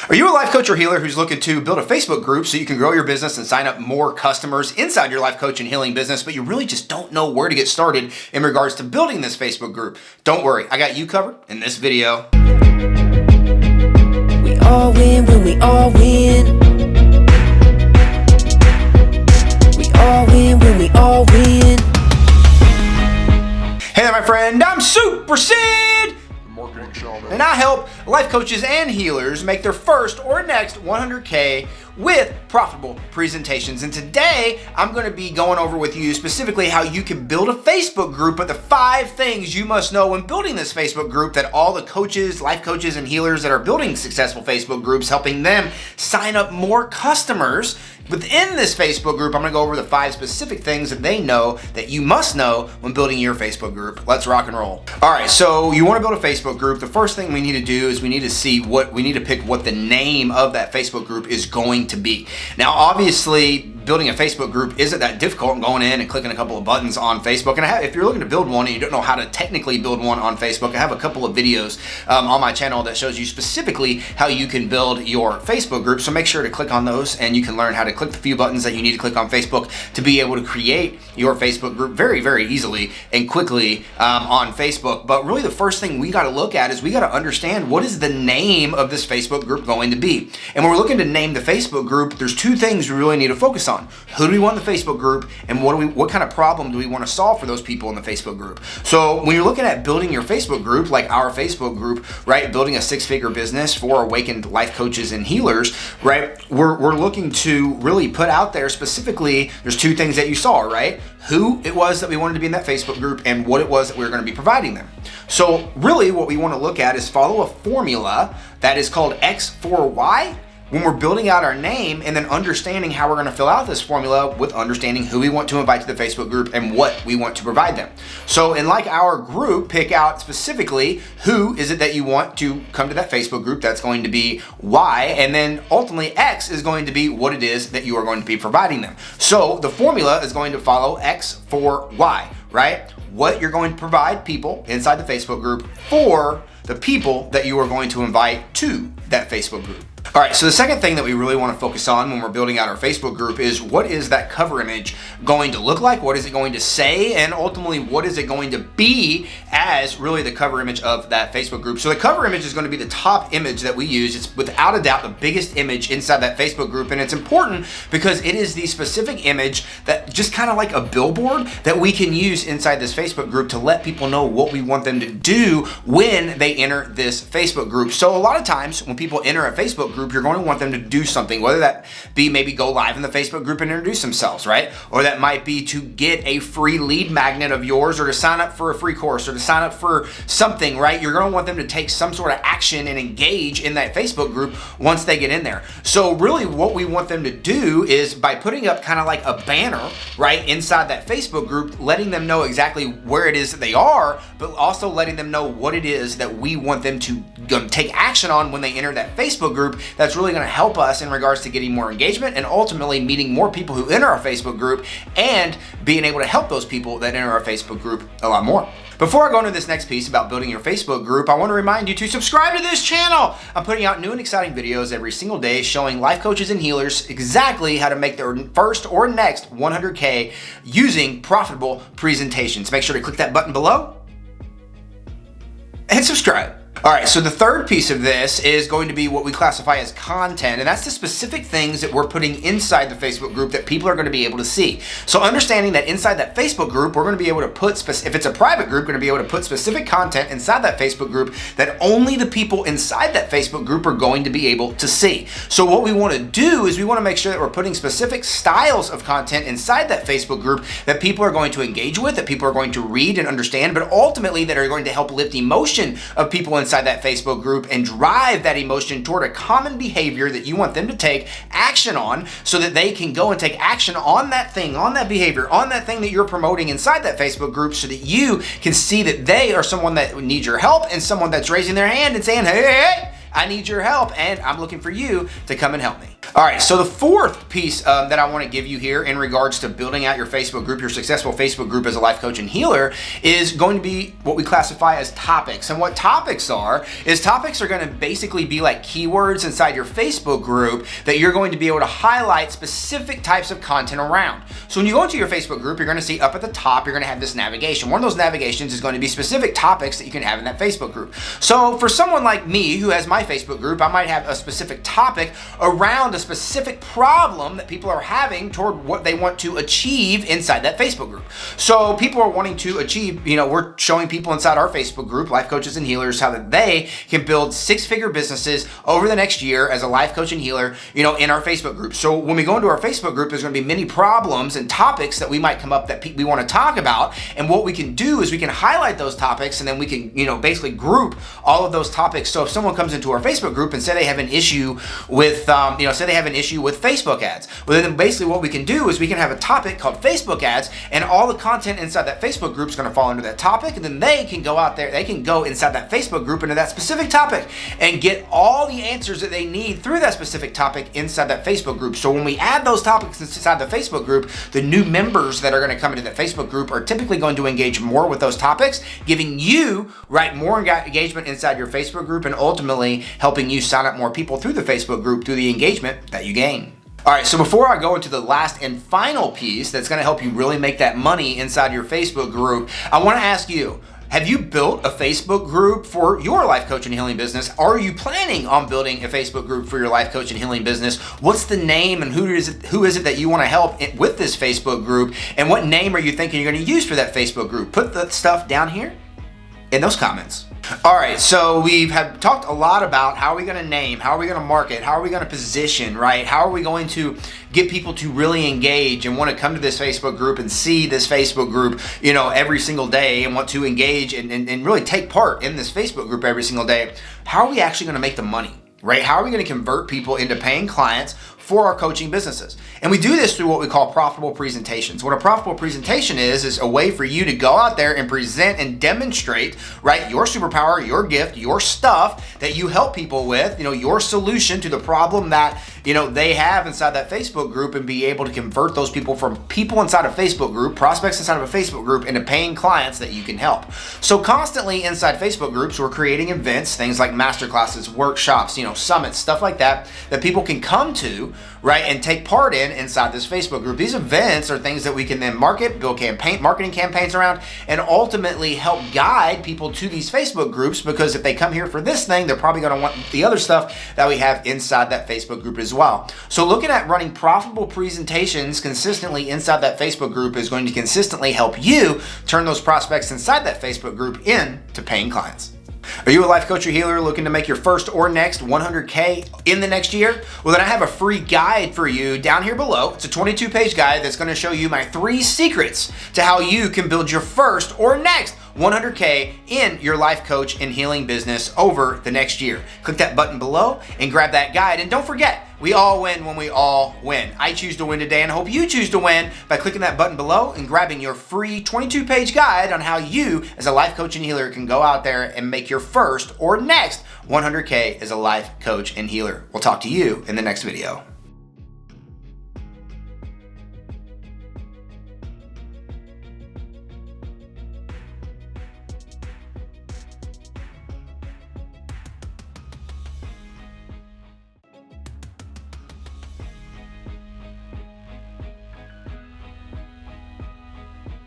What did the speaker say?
Are you a life coach or healer who's looking to build a Facebook group so you can grow your business and sign up more customers inside your life coach and healing business, but you really just don't know where to get started in regards to building this Facebook group? Don't worry, I got you covered in this video. We all win when we all win. We all win when we all win. Hey there, my friend, I'm Super Sid, Marketing Shaman. and I help life coaches and healers make their first or next 100K with profitable presentations. And today I'm going to be going over with you specifically how you can build a Facebook group, but the 5 things you must know when building this Facebook group that all the coaches, life coaches, and healers that are building successful Facebook groups, helping them sign up more customers within this Facebook group. I'm going to go over the 5 specific things that they know that you must know when building your Facebook group. Let's rock and roll. All right, so you want to build a Facebook group. The first thing we need to do is we need to pick what the name of that Facebook group is going to be. Now, obviously, building a Facebook group isn't that difficult, going in and clicking a couple of buttons on Facebook. And if you're looking to build one and you don't know how to technically build one on Facebook, I have a couple of videos on my channel that shows you specifically how you can build your Facebook group. So make sure to click on those and you can learn how to click the few buttons that you need to click on Facebook to be able to create your Facebook group very, very easily and quickly on Facebook. But really the first thing we got to look at is we got to understand what is the name of this Facebook group going to be. And when we're looking to name the Facebook group, there's 2 things we really need to focus on. Who do we want in the Facebook group, and what kind of problem do we want to solve for those people in the Facebook group? So when you're looking at building your Facebook group, like our Facebook group, right, building a 6-figure business for awakened life coaches and healers, right, we're looking to really put out there specifically, there's 2 things that you saw, right? Who it was that we wanted to be in that Facebook group and what it was that we were going to be providing them. So really what we want to look at is follow a formula that is called X for Y when we're building out our name, and then understanding how we're going to fill out this formula with understanding who we want to invite to the Facebook group and what we want to provide them. So in like our group, pick out specifically who is it that you want to come to that Facebook group. That's going to be Y, and then ultimately X is going to be what it is that you are going to be providing them. So the formula is going to follow X for Y, right? What you're going to provide people inside the Facebook group for the people that you are going to invite to that Facebook group. All right, so the second thing that we really want to focus on when we're building out our Facebook group is what is that cover image going to look like? What is it going to say? And ultimately, what is it going to be as really the cover image of that Facebook group? So the cover image is going to be the top image that we use. It's without a doubt the biggest image inside that Facebook group. And it's important because it is the specific image that just kind of like a billboard that we can use inside this Facebook group to let people know what we want them to do when they enter this Facebook group. So a lot of times when people enter a Facebook group, you're going to want them to do something, whether that be maybe go live in the Facebook group and introduce themselves, right? Or that might be to get a free lead magnet of yours, or to sign up for a free course, or to sign up for something, right? You're going to want them to take some sort of action and engage in that Facebook group once they get in there. So really what we want them to do is by putting up kind of like a banner, right, inside that Facebook group, letting them know exactly where it is that they are, but also letting them know what it is that we want them to take action on when they enter that Facebook group. That's really going to help us in regards to getting more engagement and ultimately meeting more people who enter our Facebook group and being able to help those people that enter our Facebook group a lot more. Before I go into this next piece about building your Facebook group, I want to remind you to subscribe to this channel. I'm putting out new and exciting videos every single day showing life coaches and healers exactly how to make their first or next 100K using profitable presentations. Make sure to click that button below and subscribe. All right, so the third piece of this is going to be what we classify as content, and that's the specific things that we're putting inside the Facebook group that people are going to be able to see. So understanding that inside that Facebook group, we're going to be able to put, if it's a private group, we're going to be able to put specific content inside that Facebook group that only the people inside that Facebook group are going to be able to see. So what we want to do is we want to make sure that we're putting specific styles of content inside that Facebook group that people are going to engage with, that people are going to read and understand, but ultimately that are going to help lift emotion of people inside that Facebook group and drive that emotion toward a common behavior that you want them to take action on, so that they can go and take action on that thing, on that behavior, on that thing that you're promoting inside that Facebook group, so that you can see that they are someone that needs your help and someone that's raising their hand and saying, hey, I need your help, and I'm looking for you to come and help me. All right, so the fourth piece that I want to give you here in regards to building out your Facebook group, your successful Facebook group as a life coach and healer, is going to be what we classify as topics. And what topics are going to basically be like keywords inside your Facebook group that you're going to be able to highlight specific types of content around. So when you go into your Facebook group, you're going to see up at the top, you're going to have this navigation. One of those navigations is going to be specific topics that you can have in that Facebook group. So for someone like me who has my Facebook group, I might have a specific topic around a specific problem that people are having toward what they want to achieve inside that Facebook group. So people are wanting to achieve, we're showing people inside our Facebook group, life coaches and healers, how that they can build six-figure businesses over the next year as a life coach and healer, in our Facebook group. So when we go into our Facebook group, there's going to be many problems and topics that we might come up that we want to talk about. And what we can do is we can highlight those topics, and then we can, basically group all of those topics. So if someone comes into our Facebook group and say they have an issue with, say they have an issue with Facebook ads, well, then basically what we can do is we can have a topic called Facebook ads, and all the content inside that Facebook group is going to fall under that topic, and then they can go out there, they can go inside that Facebook group into that specific topic and get all the answers that they need through that specific topic inside that Facebook group. So when we add those topics inside the Facebook group, the new members that are going to come into that Facebook group are typically going to engage more with those topics, giving you, more engagement inside your Facebook group, and ultimately helping you sign up more people through the Facebook group through the engagement that you gain. All right, so before I go into the last and final piece that's going to help you really make that money inside your Facebook group, I want to ask you, have you built a Facebook group for your life coach and healing business? Are you planning on building a Facebook group for your life coach and healing business? What's the name, and who is it that you want to help with this Facebook group? And what name are you thinking you're going to use for that Facebook group? Put the stuff down here in those comments. All right, so we've talked a lot about how are we going to name, how are we going to market, how are we going to position, right? How are we going to get people to really engage and want to come to this Facebook group and see this Facebook group, every single day, and want to engage and really take part in this Facebook group every single day? How are we actually going to make the money, right? How are we going to convert people into paying clients for our coaching businesses? And we do this through what we call profitable presentations. What a profitable presentation is a way for you to go out there and present and demonstrate, your superpower, your gift, your stuff that you help people with, your solution to the problem that, they have inside that Facebook group, and be able to convert those people from people inside a Facebook group, prospects inside of a Facebook group, into paying clients that you can help. So constantly inside Facebook groups, we're creating events, things like masterclasses, workshops, summits, stuff like that people can come to, and take part in inside this Facebook group. These events are things that we can then market, build marketing campaigns around, and ultimately help guide people to these Facebook groups, because if they come here for this thing, they're probably going to want the other stuff that we have inside that Facebook group as well. So looking at running profitable presentations consistently inside that Facebook group is going to consistently help you turn those prospects inside that Facebook group into paying clients. Are you a life coach or healer looking to make your first or next 100K in the next year? Well, then I have a free guide for you down here below. It's a 22-page guide that's going to show you my 3 secrets to how you can build your first or next 100K in your life coach and healing business over the next year. Click that button below and grab that guide. And don't forget, we all win when we all win. I choose to win today, and I hope you choose to win by clicking that button below and grabbing your free 22-page guide on how you, as a life coach and healer, can go out there and make your first or next 100K as a life coach and healer. We'll talk to you in the next video.